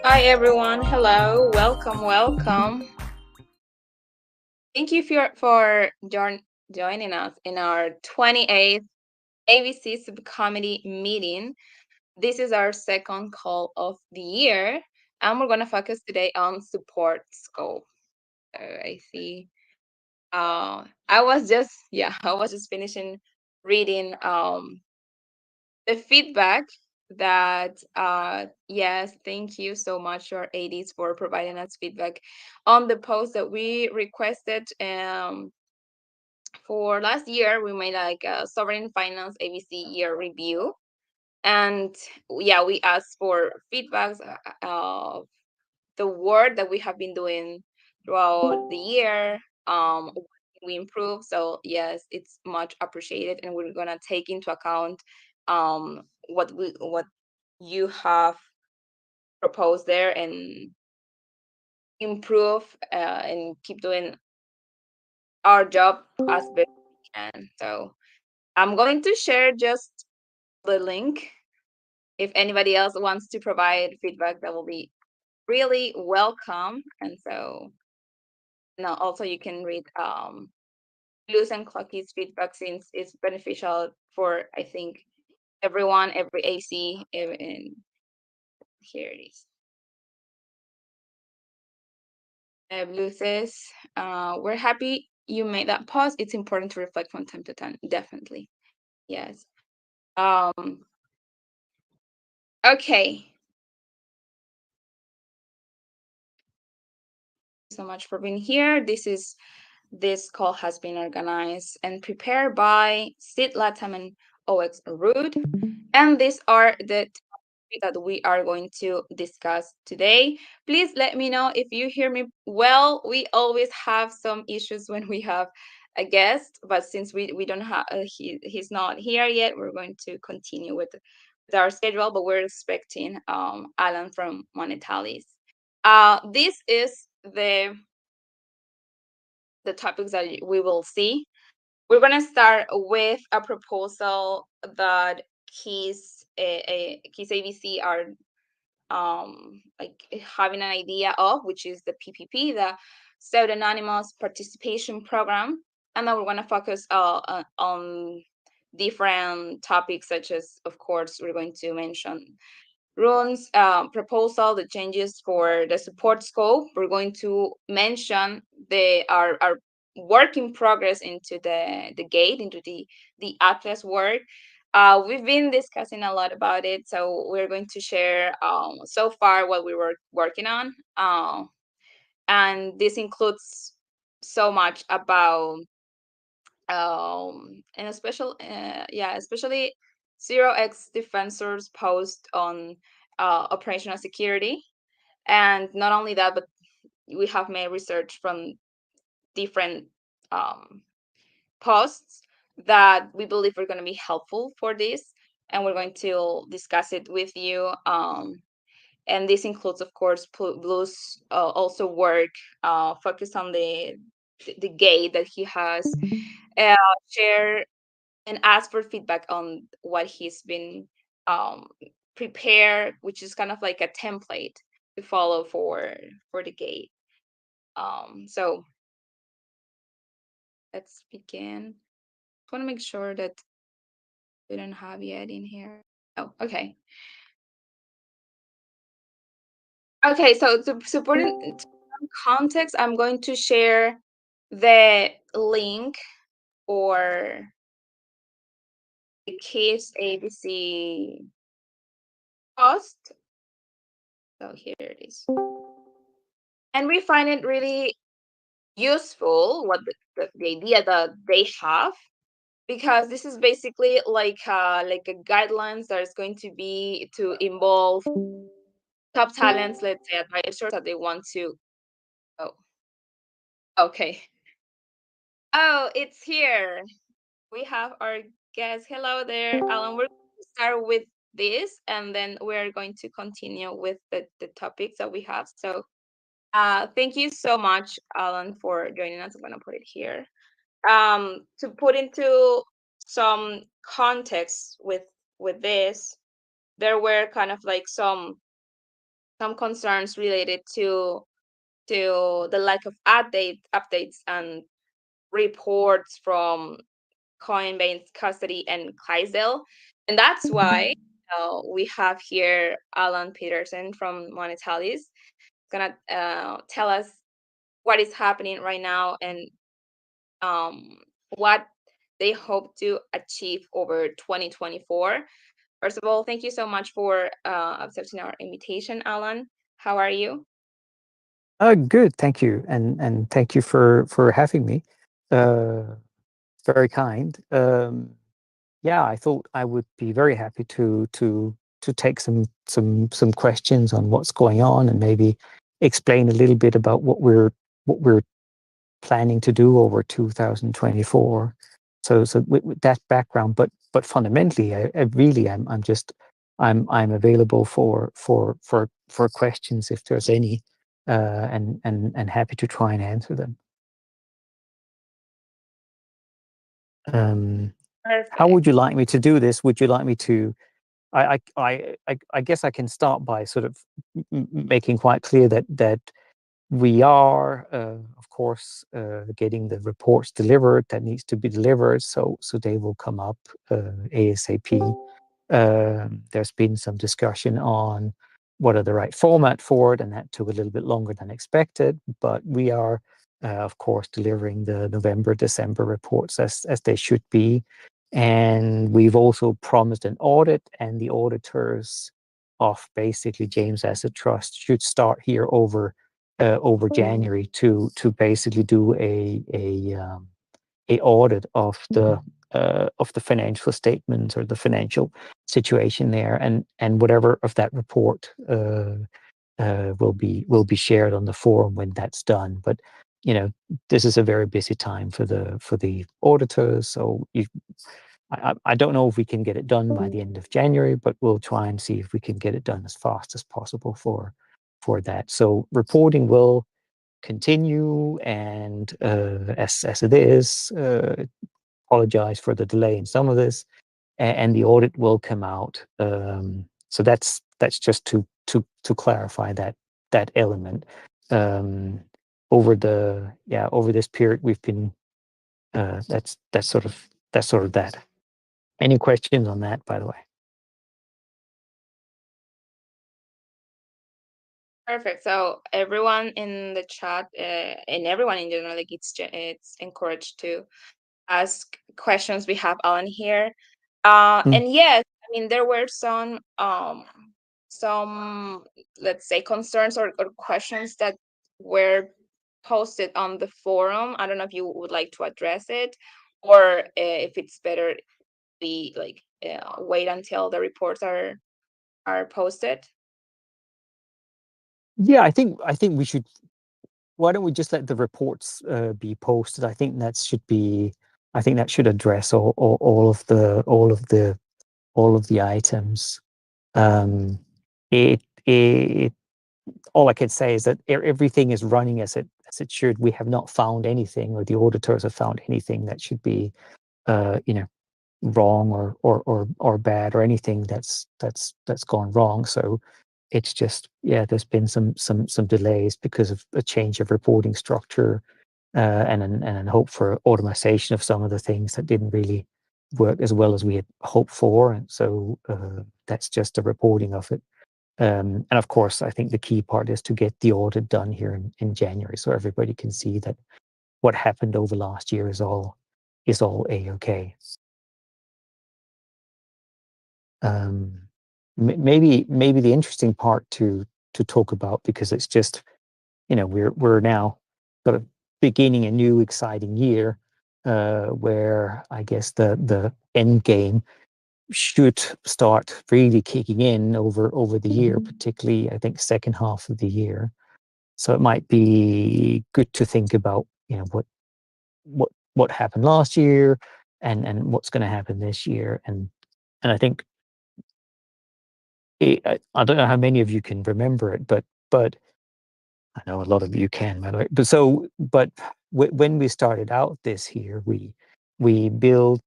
Hi everyone, hello, welcome. Thank you for joining us in our 28th AVC Subcommittee meeting. This is our second call of the year, and we're going to focus today on support scope. So I see. I was just finishing reading the feedback that yes, thank you so much, your ADs, for providing us feedback on the post that we requested. For last year, we made like a sovereign finance ABC year review, and yeah, we asked for feedbacks of the work that we have been doing throughout the year. What can we improve? So yes, it's much appreciated, and we're gonna take into account what you have proposed there and improve and keep doing our job as best we can. So I'm going to share just the link. If anybody else wants to provide feedback, that will be really welcome. And so now also you can read Luz and Clocky's feedback, since it's beneficial for, I think, everyone, every AC. And here it is. Blue says, we're happy you made that pause. It's important to reflect from time to time. Definitely. Yes. Okay. So much for being here. This call has been organized and prepared by Sid Latam and OX Rude. And these are the topics that we are going to discuss today. Please let me know if you hear me well. We always have some issues when we have a guest, but since we don't have he's not here yet, we're going to continue with our schedule, but we're expecting Alan from Monetalis. This is the topics that we will see. we're gonna start with a proposal that Keys AVC are like having an idea of, which is the PPP, the Pseudonymous Participation Program, and then we're gonna focus on different topics, such as, of course, we're going to mention Rune's proposal, the changes for the support scope. We're going to mention our work in progress into the gate, into the atlas work. We've been discussing a lot about it, so we're going to share so far what we were working on, and this includes so much about and especially 0x defensors post on operational security. And not only that, but we have made research from different um, posts that we believe are going to be helpful for this, and we're going to discuss it with you. And this includes, of course, Blue's also work focused on the gate that he has share and ask for feedback on what he's been um, prepared, which is kind of like a template to follow for the gate. So let's begin. I want to make sure that we don't have yet in here. Oh, okay. Okay, so to support in context, I'm going to share the link for the Case ABC post. So here it is. And we find it really useful what the idea that they have, because this is basically like a guidelines that is going to be to involve top talents, let's say advisors that they want to. Oh, okay. Oh, it's here. We have our guest. Hello there, Alan. We're going to start with this, and then we're going to continue with the topics that we have. So thank you so much, Alan, for joining us. I'm going to put it here. To put into some context with this, there were kind of like some concerns related to the lack of updates and reports from Coinbase custody and Clydesdale, and that's why we have here Alan Peterson from Monetalis gonna tell us what is happening right now and what they hope to achieve over 2024. First of all, thank you so much for accepting our invitation, Alan. How are you? Good, thank you, and thank you for having me. Very kind. Yeah, I thought I would be very happy to take some questions on what's going on and maybe explain a little bit about what we're planning to do over 2024. So with that background, but fundamentally, I really I'm just I'm available for questions if there's any, and happy to try and answer them. How Perfect. would you like me to do this? Would you like me to? I guess I can start by sort of making quite clear that we are, of course, getting the reports delivered that needs to be delivered, so they will come up ASAP. There's been some discussion on what are the right format for it, and that took a little bit longer than expected. But we are, of course, delivering the November, December reports as they should be, and we've also promised an audit, and the auditors of basically James Asset Trust should start here over January to basically do a audit of the financial statements or the financial situation there, and whatever of that report will be shared on the forum when that's done. But this is a very busy time for the auditors, so I don't know if we can get it done by the end of January, but we'll try and see if we can get it done as fast as possible for that. So reporting will continue, and as it is, apologize for the delay in some of this, and the audit will come out. So that's just to clarify that element. Over this period, we've been that's sort of that. Any questions on that, by the way? Perfect. So everyone in the chat, and everyone in general, like it's encouraged to ask questions. We have Alan here. And yes, I mean there were some, let's say, concerns or questions that were posted on the forum. I don't know if you would like to address it, or if it's better we like wait until the reports are posted. Yeah, I think we should. Why don't we just let the reports be posted? I think that should address all of the items. It all I can say is that everything is running as it should. We have not found anything, or the auditors have found anything that should be, wrong or bad, or anything that's gone wrong. So it's just, yeah, there's been some delays because of a change of reporting structure, and hope for automation of some of the things that didn't really work as well as we had hoped for. And so that's just a reporting of it. And of course, I think the key part is to get the audit done here in January, so everybody can see that what happened over last year is all a-okay. Maybe the interesting part to talk about, because it's just, we're now sort of beginning a new exciting year, where I guess the end game should start really kicking in over the year, particularly I think second half of the year. So it might be good to think about, what happened last year, and what's going to happen this year. And I think I don't know how many of you can remember it, but I know a lot of you can, by the way. But when we started out this year, we built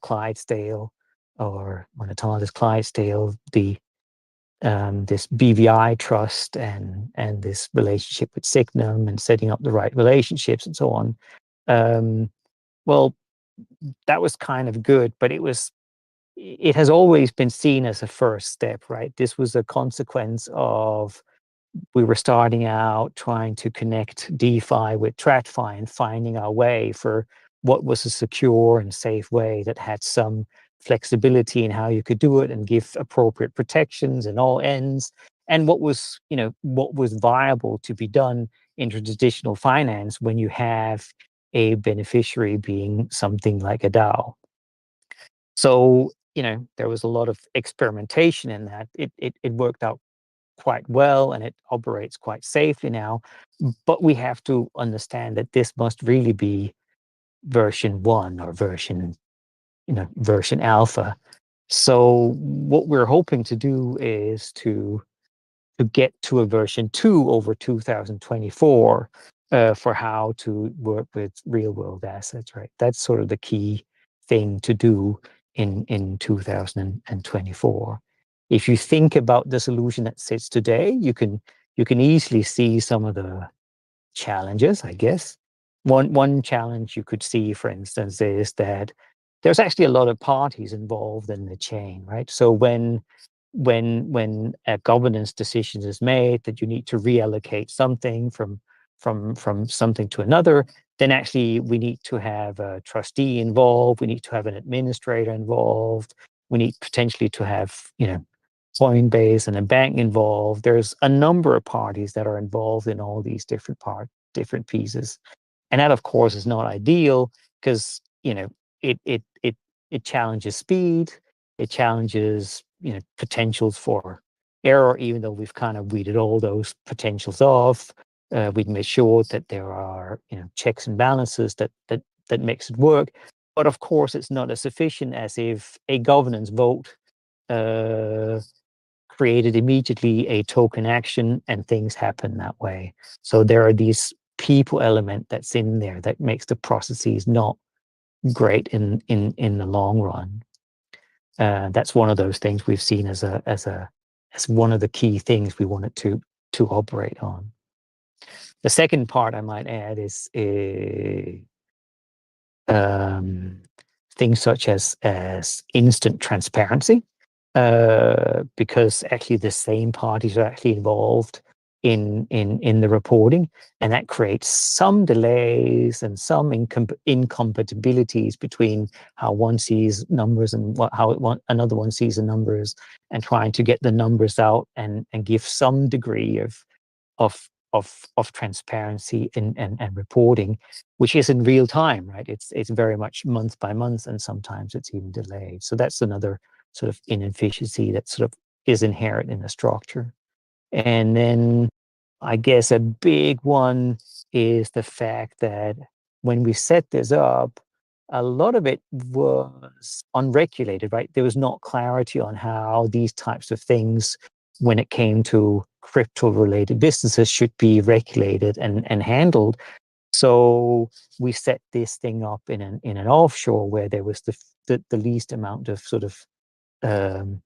Clydesdale, or when I call this Clydesdale, this BVI trust, and this relationship with Signum, and setting up the right relationships and so on. Well, that was kind of good, but it has always been seen as a first step, right? This was a consequence of, we were starting out trying to connect DeFi with TradFi, and finding our way for what was a secure and safe way that had some flexibility in how you could do it, and give appropriate protections in all ends, and what was viable to be done in traditional finance when you have a beneficiary being something like a DAO. So, there was a lot of experimentation in that. It worked out quite well, and it operates quite safely now. But we have to understand that this must really be version 1, or version alpha. So what we're hoping to do is to get to a version 2 over 2024, for how to work with real world assets, right? That's sort of the key thing to do in 2024. If you think about the solution that sits today, you can easily see some of the challenges, I guess. One challenge you could see, for instance, is that there's actually a lot of parties involved in the chain, right? So when a governance decision is made that you need to reallocate something from something to another, then actually we need to have a trustee involved, we need to have an administrator involved, we need potentially to have, Coinbase and a bank involved. There's a number of parties that are involved in all these different pieces. And that, of course, is not ideal, because, it it it it challenges speed, it challenges, potentials for error, even though we've kind of weeded all those potentials off. We've made sure that there are, checks and balances that makes it work. But of course, it's not as sufficient as if a governance vote uh, created immediately a token action, and things happen that way. So there are these people element that's in there that makes the processes not great in the long run. That's one of those things we've seen as one of the key things we wanted to operate on. The second part I might add is things such as instant transparency, because actually the same parties are actually involved in the reporting, and that creates some delays and some incompatibilities between how one sees numbers and another one sees the numbers, and trying to get the numbers out and give some degree of transparency and reporting, which is in real time, right? It's very much month by month, and sometimes it's even delayed. So that's another sort of inefficiency that sort of is inherent in the structure. And then I guess a big one is the fact that when we set this up, a lot of it was unregulated, right? There was not clarity on how these types of things, when it came to crypto related businesses, should be regulated and handled. So we set this thing up in an offshore where there was the least amount of sort of um,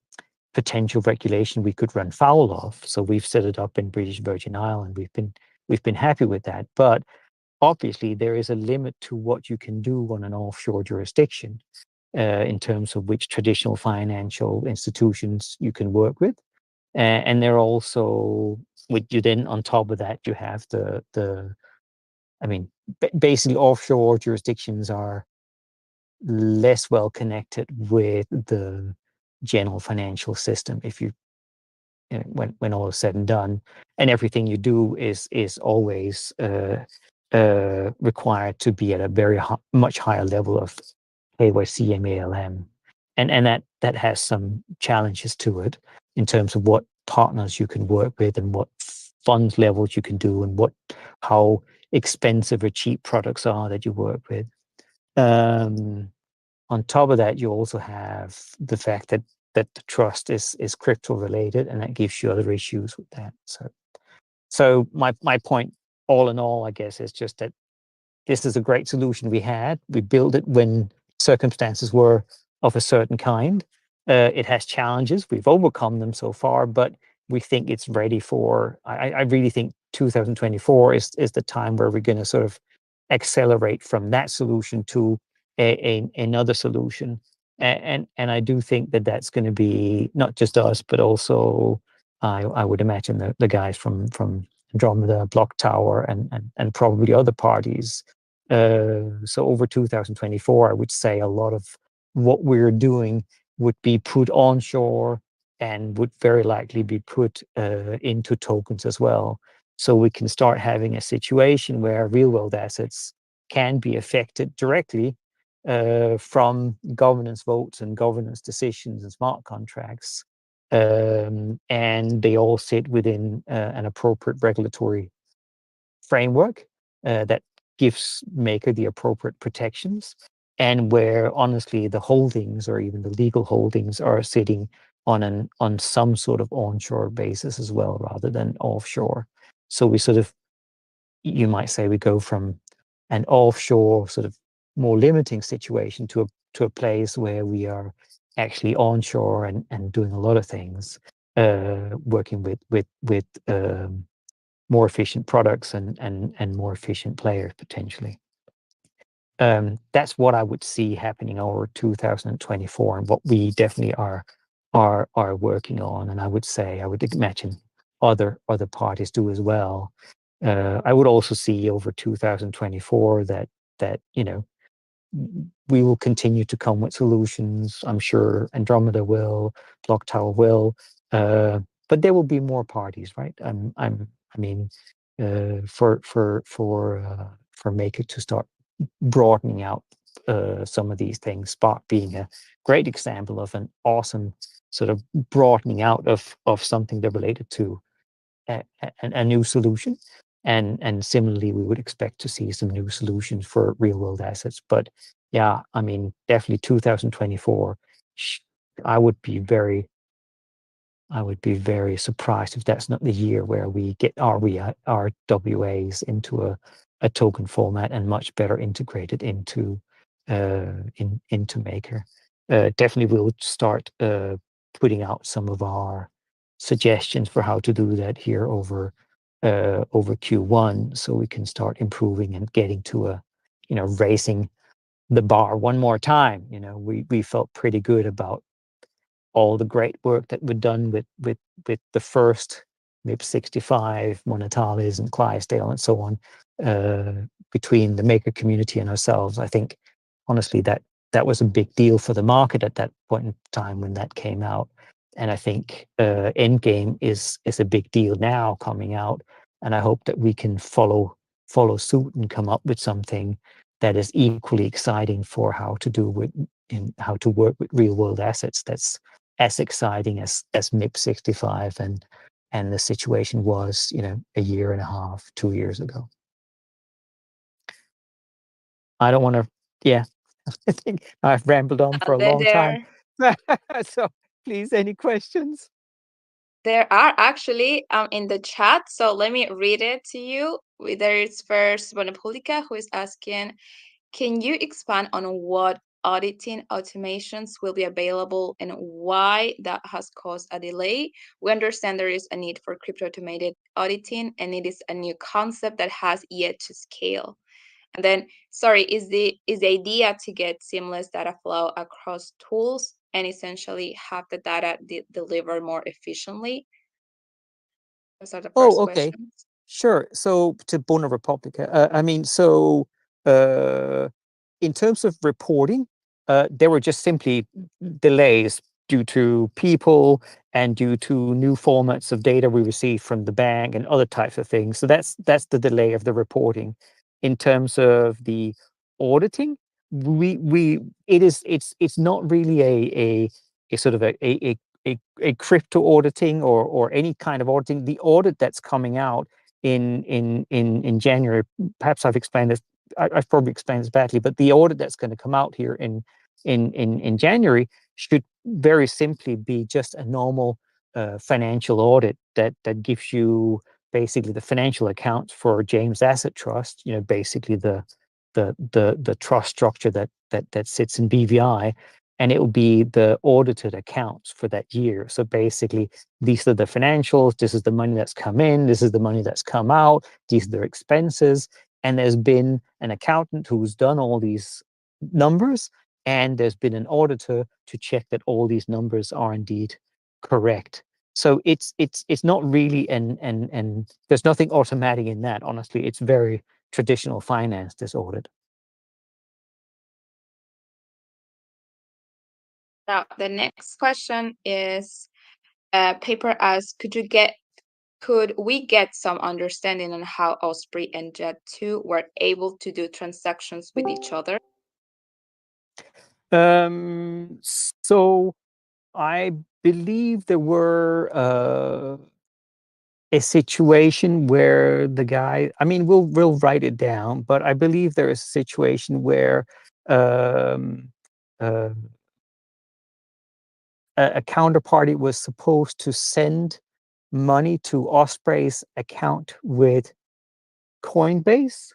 potential regulation we could run foul of. So we've set it up in British Virgin Island. We've been happy with that, but obviously there is a limit to what you can do on an offshore jurisdiction, in terms of which traditional financial institutions you can work with. And they're also, with you then on top of that, you have I mean, basically offshore jurisdictions are less well connected with the general financial system. If when all is said and done, and everything you do is always required to be at a very much higher level of KYC and ALM, and that has some challenges to it in terms of what partners you can work with and what fund levels you can do, and how expensive or cheap products are that you work with. Um, on top of that, you also have the fact that the trust is crypto related, and that gives you other issues with that. So my point, all in all, I guess, is just that this is a great solution we had. We built it when circumstances were of a certain kind. It has challenges. We've overcome them so far, but we think it's ready for. I really think 2024 is the time where we're going to sort of accelerate from that solution to another solution. And I do think that that's going to be not just us, but also I would imagine the guys from Andromeda, Block Tower, and probably other parties. So over 2024, I would say a lot of what we're doing would be put onshore and would very likely be put into tokens as well. So we can start having a situation where real world assets can be affected directly from governance votes and governance decisions and smart contracts. And they all sit within an appropriate regulatory framework that gives Maker the appropriate protections, and where honestly the holdings or even the legal holdings are sitting on some sort of onshore basis as well, rather than offshore. So we sort of, you might say, we go from an offshore sort of more limiting situation to a place where we are actually onshore and doing a lot of things, working with more efficient products and more efficient players potentially. That's what I would see happening over 2024, and what we definitely are working on. And I would say, I would imagine other parties do as well. I would also see over 2024 that we will continue to come with solutions. I'm sure Andromeda will, Block Tower will, but there will be more parties, right? I mean, for Maker to start broadening out some of these things, Spark being a great example of an awesome sort of broadening out of something that related to a new solution. And similarly, we would expect to see some new solutions for real world assets. But yeah, I mean, definitely 2024, I would be very surprised if that's not the year where we get our RWAs into a token format and much better integrated into into Maker. Definitely, we'll start putting out some of our suggestions for how to do that here over Q1, so we can start improving and getting to a, raising the bar one more time. We felt pretty good about all the great work that we've done with the first MIP 65, Monetalis and Clydesdale and so on, between the maker community and ourselves. I think honestly that was a big deal for the market at that point in time when that came out. And I think Endgame is a big deal now coming out. And I hope that we can follow suit and come up with something that is equally exciting for how to do with in how to work with real world assets that's as exciting as MIP 65 and the situation was, a year and a half, 2 years ago. I don't want to, yeah, I think I've rambled on for a long time. So please, any questions? There are actually in the chat, so let me read it to you. There is first Bonapolica, who is asking, can you expand on what auditing automations will be available and why that has caused a delay? We understand there is a need for crypto automated auditing, and it is a new concept that has yet to scale. And then, sorry, is the idea to get seamless data flow across tools and essentially have the data deliver more efficiently? Those are the first Oh, okay. questions. Sure. So to Bona Republica, in terms of reporting, there were just simply delays due to people and due to new formats of data we received from the bank and other types of things. So that's the delay of the reporting. In terms of the auditing, it's not really a sort of a crypto auditing or any kind of auditing. The audit that's coming out in January, perhaps I've explained this, I've probably explained this badly, but the audit that's going to come out here in January should very simply be just a normal financial audit that gives you basically the financial accounts for James Asset Trust, basically the trust structure that sits in BVI, and it will be the audited accounts for that year. So basically, these are the financials, this is the money that's come in, this is the money that's come out, these are their expenses, and there's been an accountant who's done all these numbers, and there's been an auditor to check that all these numbers are indeed correct. So it's not really and there's nothing automatic in that. Honestly, it's very traditional finance, this audit. Now, the next question is, Paper asks, could we get some understanding on how Osprey and Jet2 were able to do transactions with each other? So I believe there were a situation where the guy, I mean, we'll write it down, but I believe there is a situation where um, uh, a counterparty was supposed to send money to Osprey's account with Coinbase,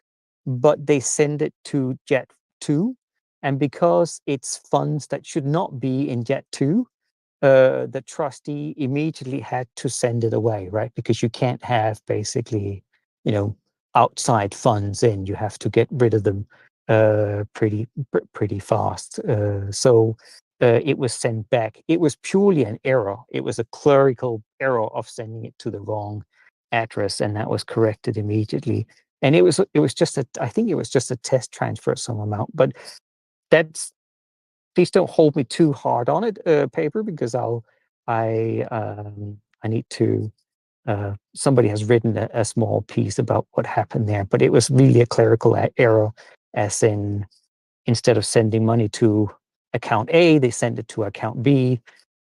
but they send it to Jet2. And because it's funds that should not be in Jet2, the trustee immediately had to send it away, right? Because you can't have basically, outside funds in. You have to get rid of them pretty fast. So it was sent back. It was purely an error. It was a clerical error of sending it to the wrong address, and that was corrected immediately. And it was just I think it was just a test transfer of some amount, but that's please don't hold me too hard on it, Paper, because I need to. Somebody has written a small piece about what happened there, but it was really a clerical error, as in instead of sending money to account A, they sent it to account B,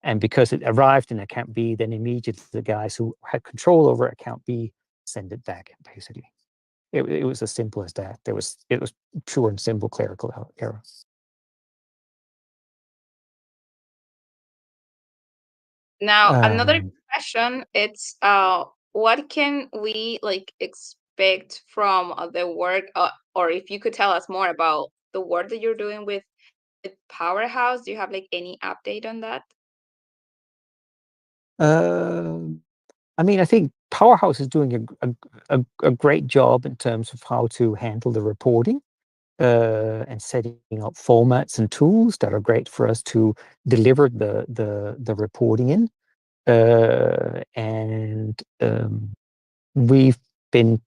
and because it arrived in account B, then immediately the guys who had control over account B send it back. Basically, it was as simple as that. It was pure and simple clerical error. Now, another question, it's what can we expect from the work, or if you could tell us more about the work that you're doing with Powerhouse? Do you have like any update on that? I mean, I think Powerhouse is doing a great job in terms of how to handle the reporting and setting up formats and tools that are great for us to deliver the reporting in. And we've been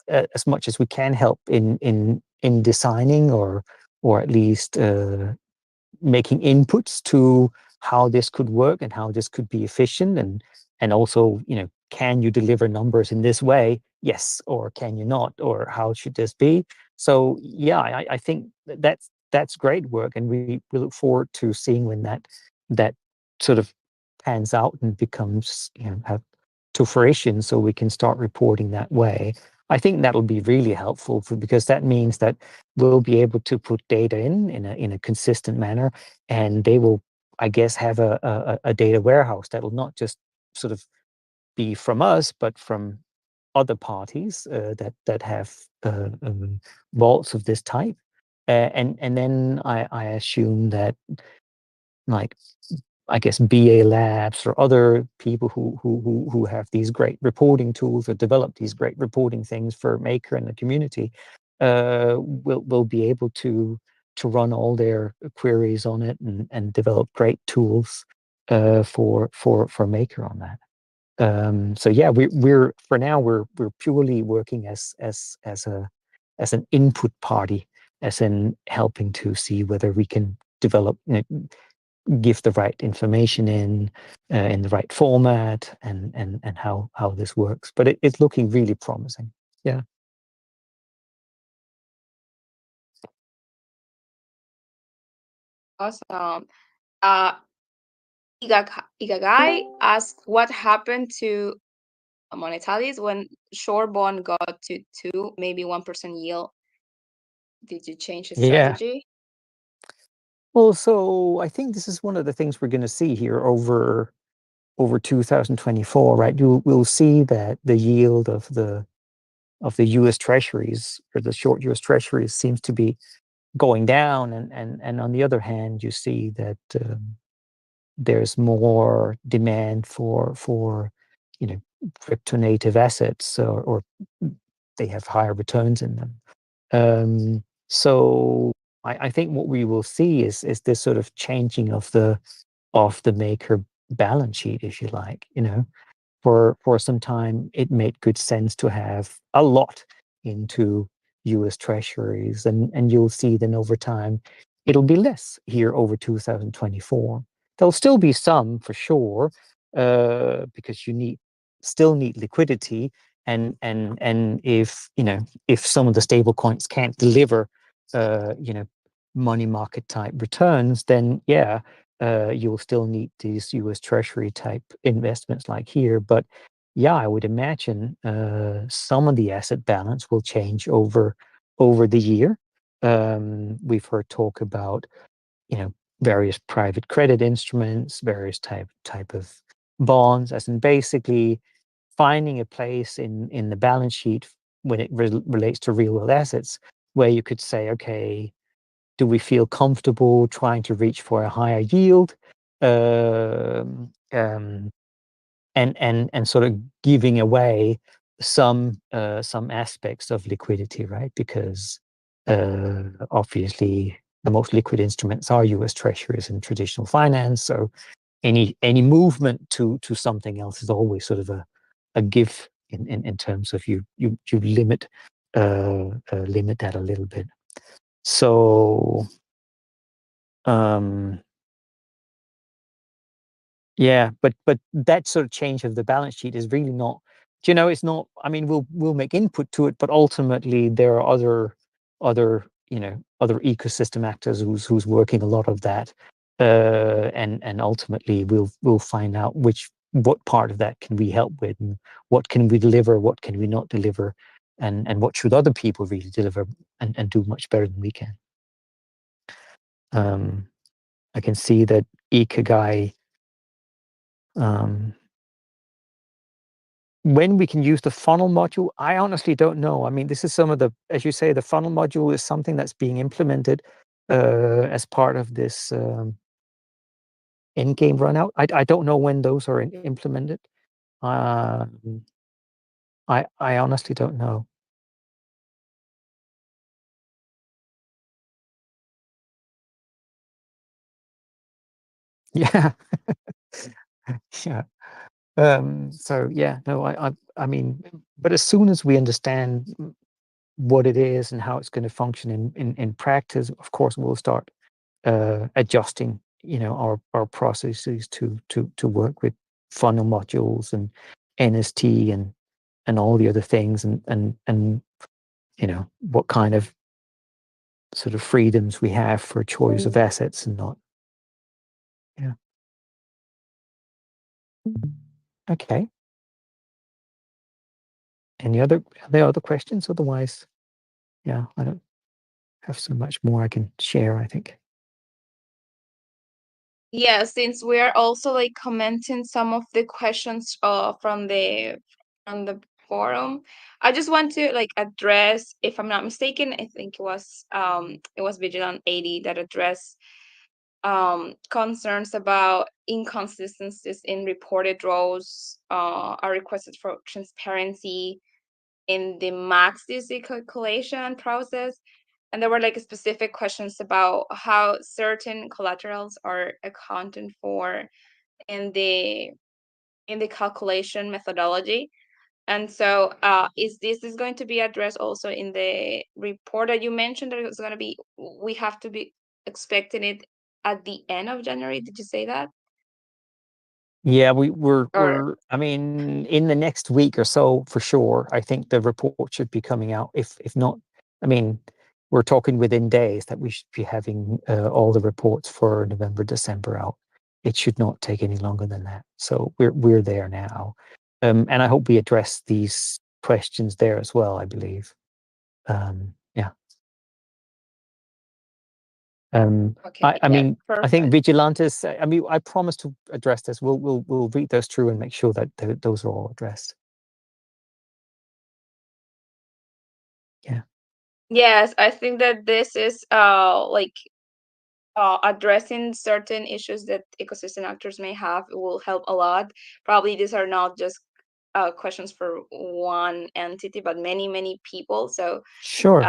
as much as we can help in designing or at least making inputs to how this could work and how this could be efficient, and also, you know, can you deliver numbers in this way, yes, or can you not, or how should this be? So yeah, I think that's great work, and we look forward to seeing when that sort of pans out and becomes, you know, to fruition, so we can start reporting that way. I think that'll be really helpful because that means that we'll be able to put data in a consistent manner, and they will, I guess, have a data warehouse that will not just sort of be from us, but from other parties that have vaults of this type. And then I assume that, like, I guess BA Labs or other people who have these great reporting tools or develop these great reporting things for Maker and the community will be able to run all their queries on it and develop great tools for Maker on that. So yeah, we're for now we're purely working as an input party, as in helping to see whether we can develop, you know, give the right information in the right format, and how this works. But it's looking really promising. Yeah. Awesome. Uh, Igagai asked what happened to Monetalis when short bond got to 2, maybe 1% yield. Did you change the Yeah. strategy? Well, so I think this is one of the things we're going to see here over 2024, right? We'll see that the yield of the U.S. Treasuries, or the short U.S. Treasuries, seems to be going down, and on the other hand, you see that there's more demand for, you know, crypto native assets, or they have higher returns in them. So I think what we will see is this sort of changing of the Maker balance sheet, if you like. You know, for some time, it made good sense to have a lot into U.S. Treasuries, and you'll see then over time it'll be less here over 2024. There'll still be some for sure, because you still need liquidity, and if, you know, if some of the stable coins can't deliver, you know, money market type returns, then yeah, you'll still need these U.S. Treasury type investments like here. But yeah, I would imagine some of the asset balance will change over the year. We've heard talk about, you know, various private credit instruments, various type of bonds, as in basically finding a place in the balance sheet when it relates to real world assets, where you could say, okay, do we feel comfortable trying to reach for a higher yield, um, um, and sort of giving away some aspects of liquidity, right? Because obviously the most liquid instruments are U.S. Treasuries and traditional finance. So any movement to something else is always sort of a give in terms of you limit that a little bit. So um, yeah, but that sort of change of the balance sheet is really not, you know, it's not. I mean, we'll make input to it, but ultimately there are other, you know, other ecosystem actors who's working a lot of that, and ultimately we'll find out what part of that can we help with, and what can we deliver, what can we not deliver, and what should other people really deliver and do much better than we can. Um, I can see that Ikigai. Um, when we can use the funnel module, I honestly don't know. I mean, this is some of the, as you say, the funnel module is something that's being implemented as part of this in-game run out. I don't know when those are implemented. Um, I honestly don't know. Yeah. Yeah. So yeah, no, I mean, but as soon as we understand what it is and how it's going to function in practice, of course, we'll start adjusting, our processes to work with funnel modules and NST and all the other things, and what kind of sort of freedoms we have for choice of assets and not. Yeah. Okay. Any other questions? Otherwise, yeah, I don't have so much more I can share, I think. Yeah, since we are also like commenting some of the questions from the forum, I just want to like address, if I'm not mistaken, I think it was Vigilant 80 that addressed concerns about inconsistencies in reported rows, are requested for transparency in the max DC calculation process. And there were like specific questions about how certain collaterals are accounted for in the calculation methodology. And so is this is going to be addressed also in the report that you mentioned, that it's going to be, we have to be expecting it at the end of January? Did you say that? Yeah, we're Or we're I mean, in the next week or so, for sure, I think the report should be coming out. If not, I mean, we're talking within days that we should be having all the reports for November, December out. It should not take any longer than that. So we're there now, and I hope we address these questions there as well. I believe. Yeah. okay, I yeah, mean, I think perfect. Vigilantes. I mean, I promise to address this. We'll read those through and make sure that those are all addressed. Yeah. Yes, I think that this is like addressing certain issues that ecosystem actors may have will help a lot. Probably these are not just questions for one entity, but many people. So Sure.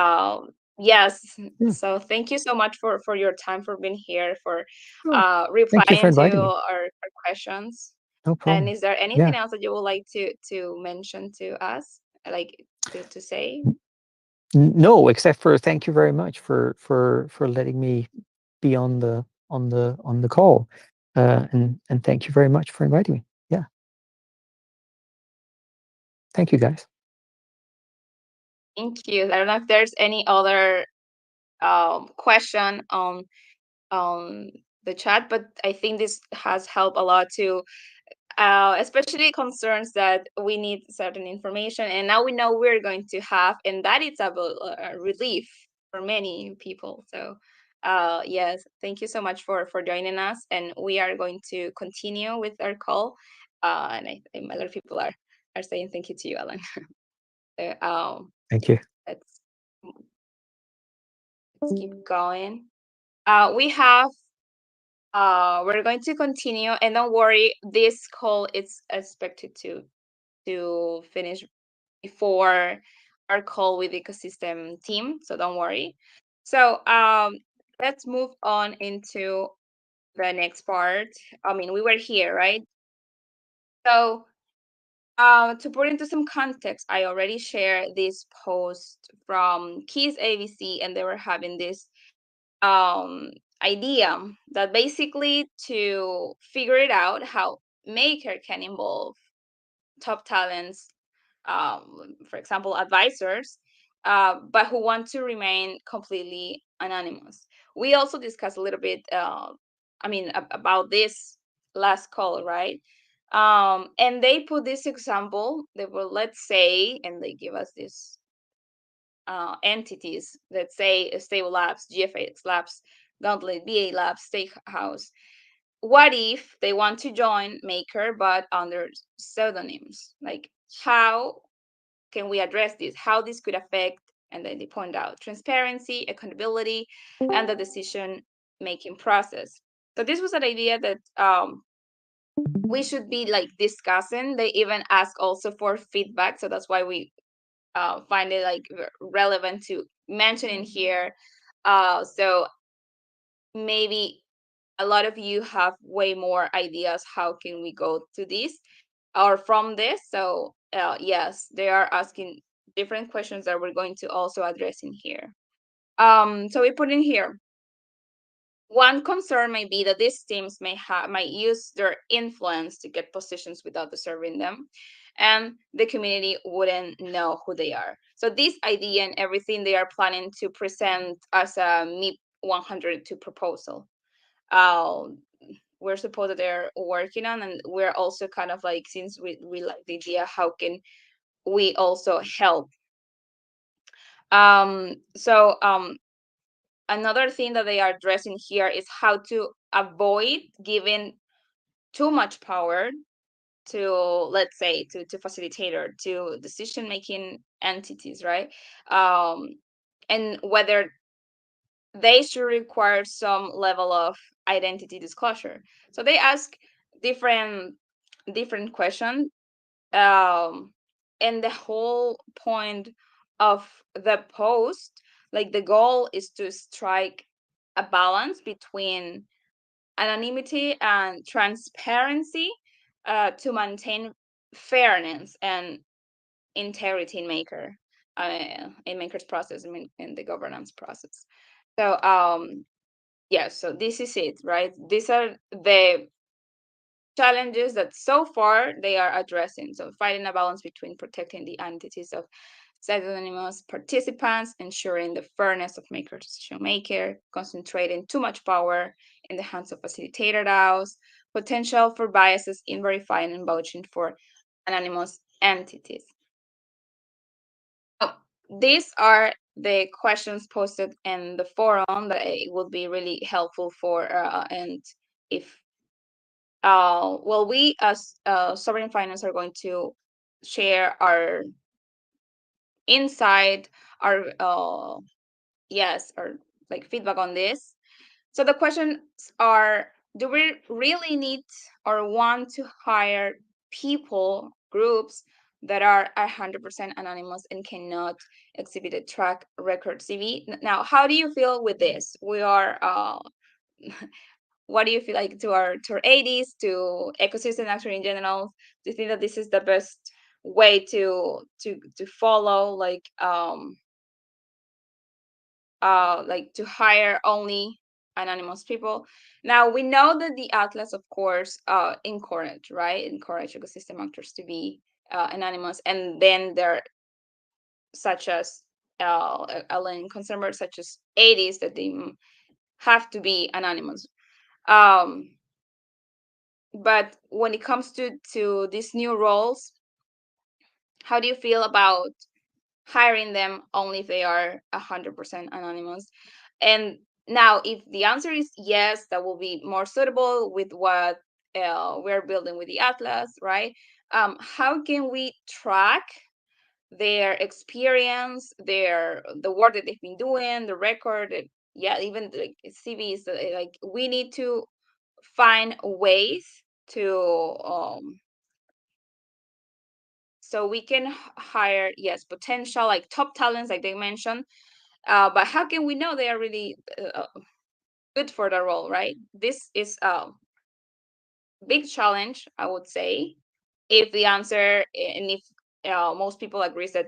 yes, Yeah. so thank you so much for your time, for being here, for Oh, thank you for replying to inviting me. our questions. No And problem. is there Yeah. anything else that you would like to mention to us, like to say? No, except for thank you very much for letting me be on the call, and thank you very much for inviting me. Yeah. Thank you, guys. Thank you. I don't know if there's any other question on the chat, but I think this has helped a lot to especially concerns that we need certain information, and now we know we're going to have, and that is a relief for many people. So yes, thank you so much for joining us, and we are going to continue with our call. And I think other people are saying thank you to you, Alan. So Thank you. let's keep going. We have we're going to continue, and don't worry, this call is expected to finish before our call with ecosystem team, so don't worry. So let's move on into the next part. I mean, we were here, right? So to put into some context, I already shared this post from Keys AVC, and they were having this um idea that basically to figure it out how Maker can involve top talents, for example, advisors, but who want to remain completely anonymous. We also discussed a little bit, about this last call, right? And they put this example. They will, let's say, and they give us this entities, let's say Stable Labs, GFX Labs, Gauntlet, BA Labs, Steakhouse. What if they want to join Maker but under pseudonyms? Like how can we address this? How this could affect, and then they point out transparency, accountability, and the decision making process. So this was an idea that we should be like discussing. They even ask also for feedback, so that's why we find it like relevant to mention in here. So maybe a lot of you have way more ideas how can we go to this or from this. So yes, they are asking different questions that we're going to also address in here. So we put in here, one concern may be that these teams might use their influence to get positions without deserving them, and the community wouldn't know who they are. So this idea and everything they are planning to present as a MIP 102 proposal. Uh, we're supposed that they're working on, and we're also kind of like, since we like the idea, how can we also help? So another thing that they are addressing here is how to avoid giving too much power to, let's say, to facilitator, to decision making entities, right? um and whether they should require some level of identity disclosure. So they ask different questions, um and the whole point of the post, like the goal is to strike a balance between anonymity and transparency, to maintain fairness and integrity in maker's process, in the governance process. So yes, so this is it, right? These are the challenges that so far they are addressing. So finding a balance between protecting the entities of pseudonymous participants, ensuring the fairness of maker decision maker, concentrating too much power in the hands of facilitator DAOs, potential for biases in verifying and vouching for anonymous entities. So these are the questions posted in the forum that it would be really helpful for, and if well, we as sovereign finance are going to share our insight, our yes, or like feedback on this. So the questions are: do we really need or want to hire people, groups that are 100% anonymous and cannot exhibit a track record CV? Now, how do you feel with this? We are what do you feel like to our ADs, to ecosystem actually in general? Do you think that this is the best way to follow, like to hire only anonymous people? Now we know that the atlas, of course, encourage ecosystem actors to be anonymous, and then there, such as a consumers such as ADs, that they have to be anonymous. um but when it comes to these new roles, how do you feel about hiring them only if they are 100% anonymous? And now, if the answer is yes, that will be more suitable with what we're building with the atlas, right? How can we track their experience, the work that they've been doing, the record, yeah, even like CVs? Like, we need to find ways to so we can hire, yes, potential like top talents, like they mentioned, but how can we know they are really good for the role, right? This is a big challenge, I would say. If the answer, and if most people agrees that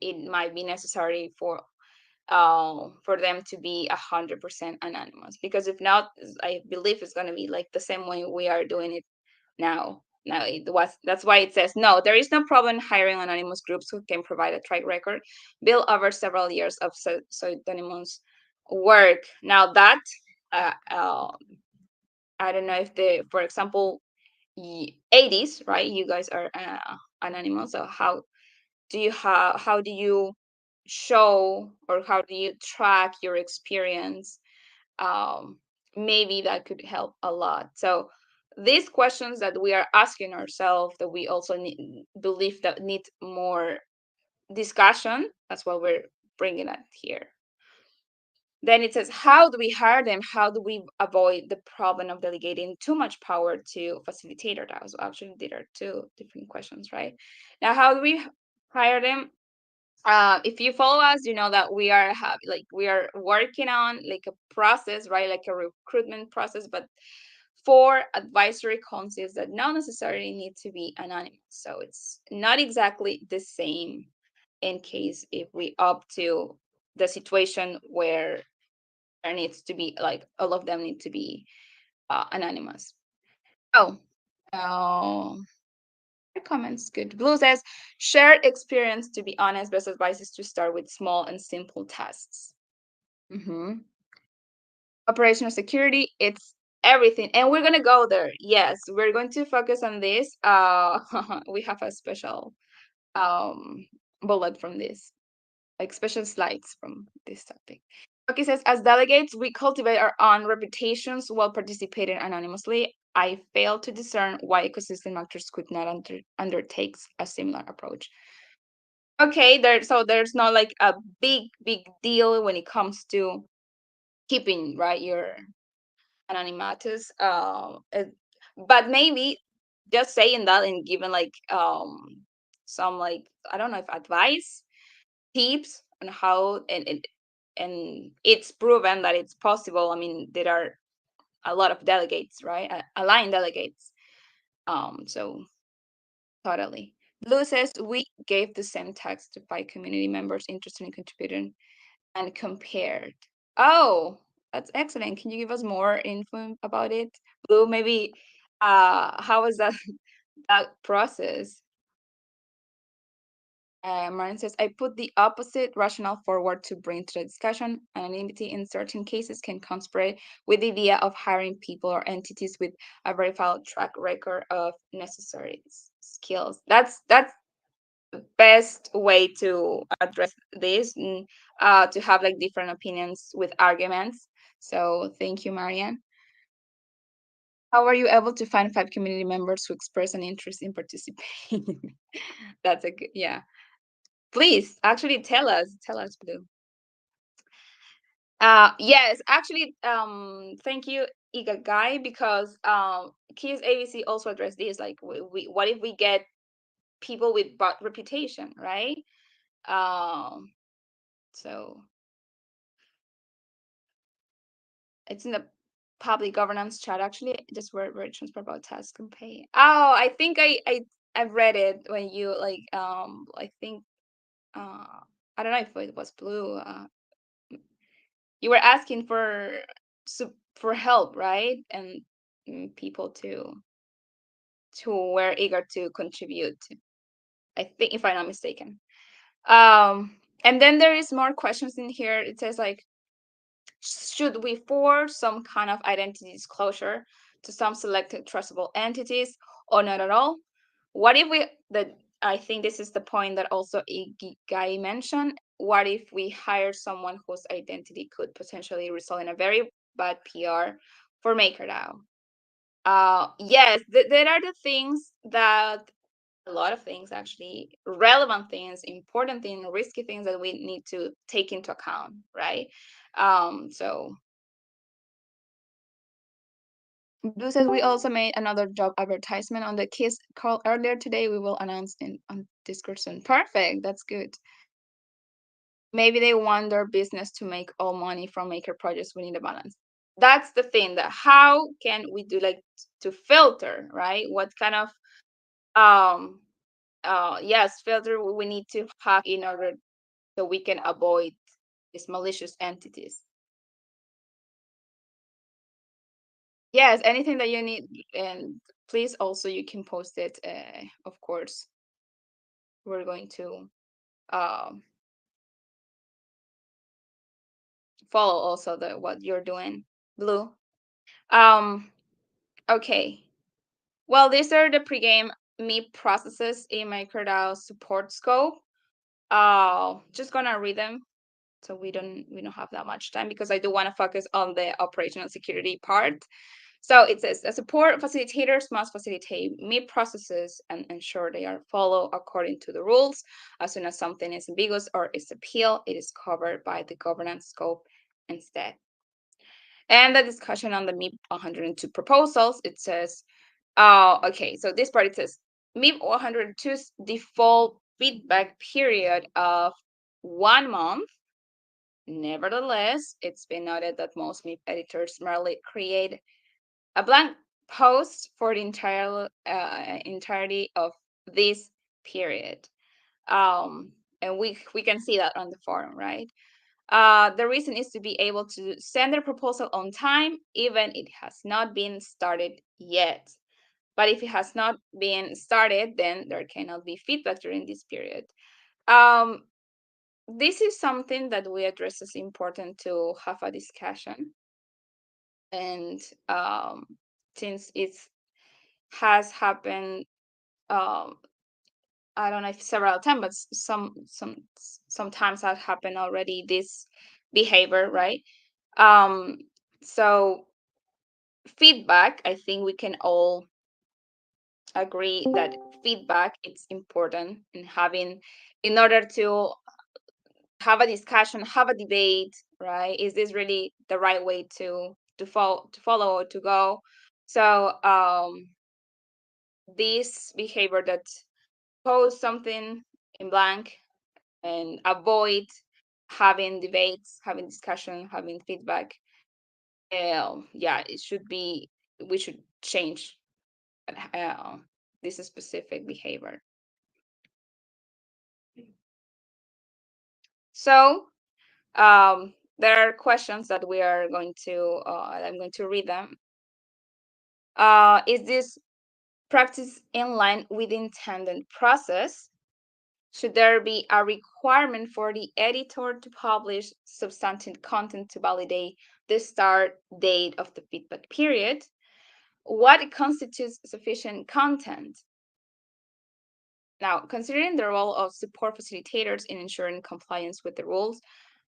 it might be necessary for them to be 100% anonymous, because if not, I believe it's going to be like the same way we are doing it now. That's why it says no, there is no problem hiring anonymous groups who can provide a track record built over several years of pseudonymous work. Now that I don't know if for example, 80s, right? You guys are anonymous, so how do you show, or how do you track your experience? um Maybe that could help a lot. So these questions that we are asking ourselves, that we also believe that need more discussion. That's why we're bringing it here. Then it says, how do we hire them? How do we avoid the problem of delegating too much power to facilitator DAO? So actually, there are two different questions, right? Now, how do we hire them? If you follow us, you know that we are we are working on like a process, right? Like a recruitment process, but for advisory councils that not necessarily need to be anonymous. So it's not exactly the same in case if we opt to the situation where there needs to be like all of them need to be anonymous. Oh, uh, comments good. Blue says shared experience. To be honest, best advice is to start with small and simple tasks. Operational security, it's everything, and we're gonna go there. Yes, we're going to focus on this. We have a special bullet from this, like special slides from this topic. Okay, says, as delegates, we cultivate our own reputations while participating anonymously. I fail to discern why ecosystem actors could not undertake a similar approach. Okay, there's not like a big deal when it comes to keeping right your anonymous. But maybe just saying that and giving like some like I don't know if advice, tips on how and it's proven that it's possible. I mean, there are a lot of delegates, right? Aligned delegates. So totally. Blue says we gave the same text to 5 community members interested in contributing and compared. Oh, that's excellent. Can you give us more info about it? Blue, maybe how was that that process? Marin says, I put the opposite rationale forward to bring to the discussion. Anonymity in certain cases can conspire with the idea of hiring people or entities with a verified track record of necessary skills. That's the best way to address this, and, to have like different opinions with arguments. So thank you, Marianne. How are you able to find 5 community members who express an interest in participating? That's a good, yeah. Please, actually tell us, Blue. Yes, actually, thank you, Iga Guy, because Kids AVC also addressed this. Like, what if we get people with bad reputation, right? Um, so it's in the public governance chat. Actually, just where transfer about task and pay. Oh, I think I've read it when you like I think I don't know if it was Blue. You were asking for for help, right? And people to were eager to contribute. I think, if I'm not mistaken. And then there is more questions in here. It says like, should we force some kind of identity disclosure to some selected trustable entities or not at all? What if we that I think this is the point that also Guy mentioned. What if we hire someone whose identity could potentially result in a very bad PR for MakerDAO? Yes, there are the things that a lot of things actually relevant things, important things, risky things that we need to take into account, right? So Blue says we also made another job advertisement on the Kiss call earlier today. We will announce in on Discord soon. Perfect. That's good. Maybe they want their business to make all money from maker projects. We need a balance. That's the thing. That how can we do like to filter, right? What kind of um yes, filter we need to have in order so we can avoid these malicious entities. Yes, anything that you need, and please also you can post it. Of course, we're going to um, follow also the what you're doing, Blue. Um, okay. Well, these are the pregame meet processes in MakerDAO support scope. Just gonna read them so we don't have that much time because I do want to focus on the operational security part. So it says support facilitators must facilitate MIP processes and ensure they are followed according to the rules. As soon as something is ambiguous or is appealed, it is covered by the governance scope instead. And the discussion on the MIP 102 proposals, it says, okay, so this part it says MIP 102's default feedback period of 1 month. Nevertheless, it's been noted that most MIP editors merely create a blank post for the entirety of this period. And we can see that on the forum, right? The reason is to be able to send their proposal on time, even it has not been started yet. But if it has not been started, then there cannot be feedback during this period. This is something that we address as important to have a discussion. And since it has happened, I don't know if several times, but sometimes that happened already, this behavior, right? So feedback, I think we can all agree that feedback is important in order to have a discussion, have a debate, right? Is this really the right way to follow or to go? So this behavior that post something in blank and avoid having debates, having discussion, having feedback. Yeah, it should be. We should change uh, this specific behavior. So there are questions that we are going to. I'm going to read them. Is this practice in line with the intended process? Should there be a requirement for the editor to publish substantive content to validate the start date of the feedback period? What constitutes sufficient content? Now, considering the role of support facilitators in ensuring compliance with the rules,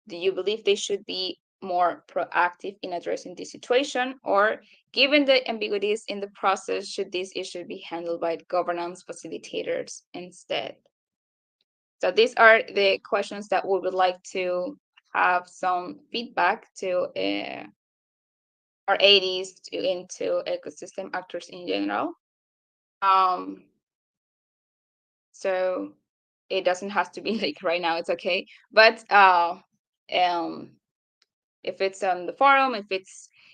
do you believe they should be more proactive in addressing this situation? Or given the ambiguities in the process, should this issue be handled by governance facilitators instead? So these are the questions that we would like to have some feedback to our ADs into ecosystem actors in general. So it doesn't have to be like right now, it's okay. But if it's on the forum,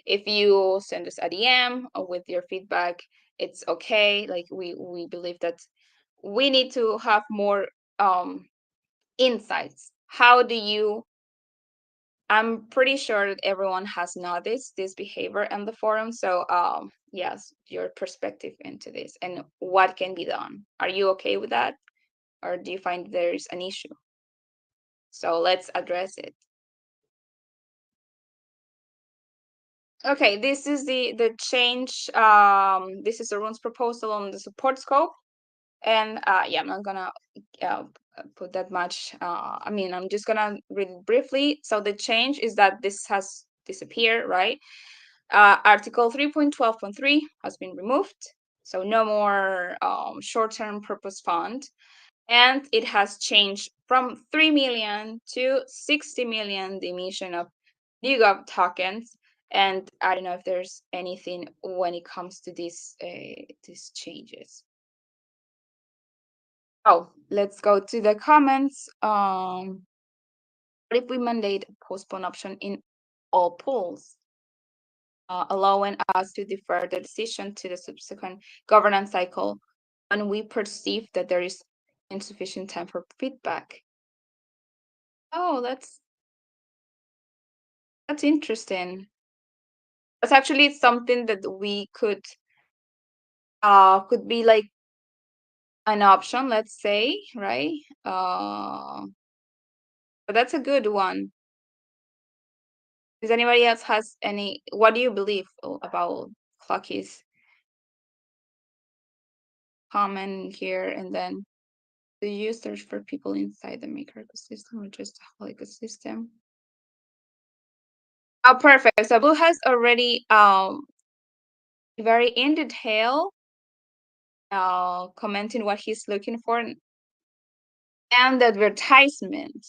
if you send us a DM with your feedback, it's okay. Like we believe that we need to have more insights. How do you I'm pretty sure that everyone has noticed this behavior on the forum. So, yes, your perspective into this and what can be done. Are you okay with that? Or do you find there's an issue? So let's address it. Okay, this is the change. This is Rune's proposal on the support scope. And yeah, I'm not gonna put that much. I mean, I'm just gonna read it briefly. So the change is that this has disappeared, right? Article 3.12.3 has been removed, so no more short-term purpose fund, and it has changed from 3 million to 60 million the emission of NewGov tokens. And I don't know if there's anything when it comes to these changes. Oh, let's go to the comments. What if we mandate a postpone option in all pools? Allowing us to defer the decision to the subsequent governance cycle when we perceive that there is insufficient time for feedback. Oh, that's interesting. That's actually something that we could be like an option, let's say, right? But that's a good one. Does anybody else has any? What do you believe about Clocky's comment here? And then do you search for people inside the Maker ecosystem or just the whole ecosystem? Oh, perfect. So Blue has already very in detail, commenting what he's looking for, and the advertisement.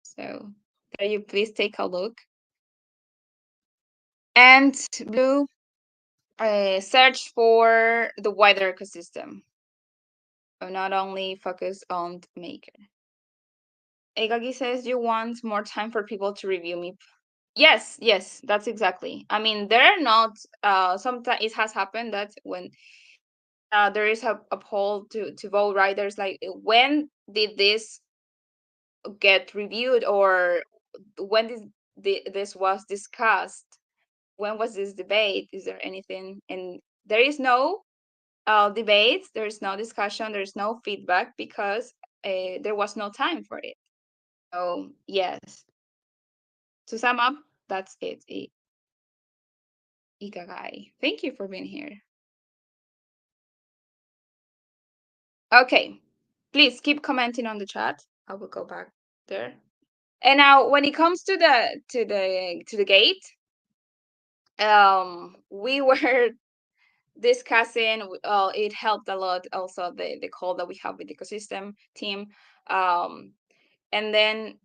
So can you please take a look? And blue, search for the wider ecosystem. So not only focus on Maker. Egagi says you want more time for people to review me. Yes, yes, that's exactly. I mean, there are not. Sometimes it has happened that when there is a poll to vote, right? There's like, when did this get reviewed, or when this was discussed? When was this debate? Is there anything? And there is no debates. There is no discussion. There is no feedback because there was no time for it. So yes. To sum up, that's it. Ikagai. Thank you for being here. Okay, please keep commenting on the chat. I will go back there. And now, when it comes to the gate, we were discussing. It helped a lot. Also, the call that we have with the ecosystem team, and then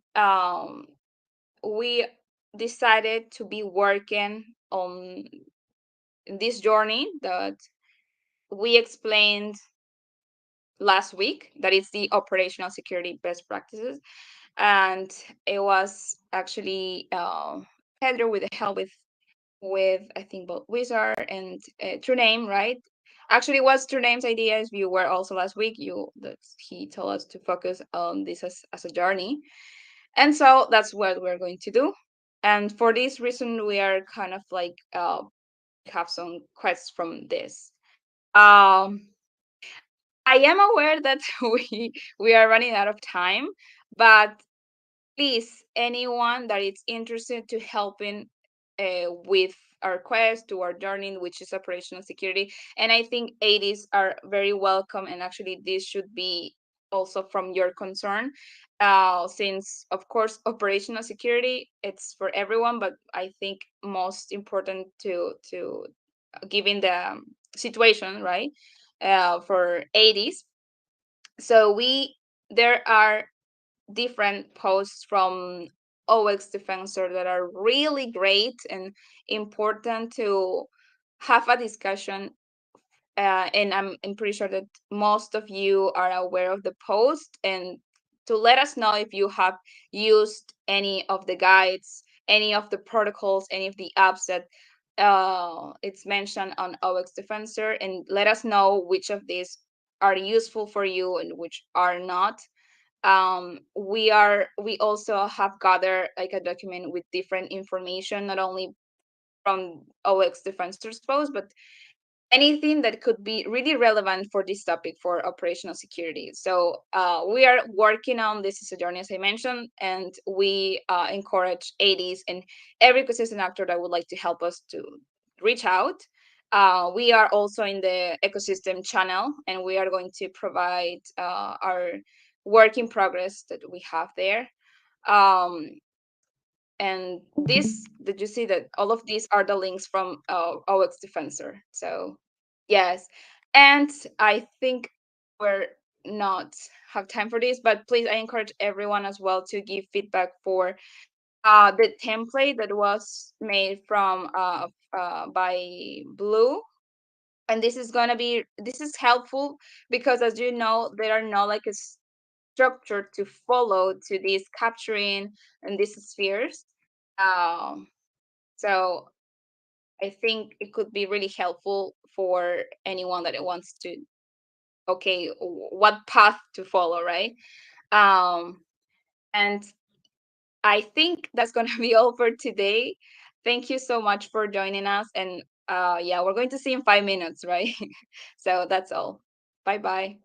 we decided to be working on this journey that we explained last week, that is the operational security best practices. And it was actually Pedro, with the help with I think both Wizard and True Name, right? Actually, it was True Name's idea. As you were also last week, you that he told us to focus on this as a journey, and so that's what we're going to do. And for this reason, we are kind of like have some quests from this. Um, I am aware that we are running out of time, but please, anyone that is interested to helping with our quest to our journey, which is operational security, and I think 80s are very welcome. And actually, this should be also from your concern, since of course operational security, it's for everyone, but I think most important to given the situation, right, for 80s. So there are different posts from OX Defensor that are really great and important to have a discussion. And I'm pretty sure that most of you are aware of the post, and to let us know if you have used any of the guides, any of the protocols, any of the apps that it's mentioned on OX Defensor, and let us know which of these are useful for you and which are not. We also have gathered like a document with different information, not only from OX Defensor's post, but anything that could be really relevant for this topic for operational security. So we are working on this as a journey, as I mentioned, and we encourage 80s and every ecosystem actor that would like to help us to reach out. We are also in the ecosystem channel, and we are going to provide our work in progress that we have there. And this, did you see that all of these are the links from OX Defensor? So yes, and I think we're not have time for this, but please, I encourage everyone as well to give feedback for the template that was made from by Blue. And this is helpful because, as you know, there are no like a structure to follow to this capturing and these spheres. um so I think it could be really helpful for anyone that wants to, okay, what path to follow, right? um and I think that's going to be all for today. Thank you so much for joining us, and yeah, we're going to see in 5 minutes, right? So that's all. Bye bye.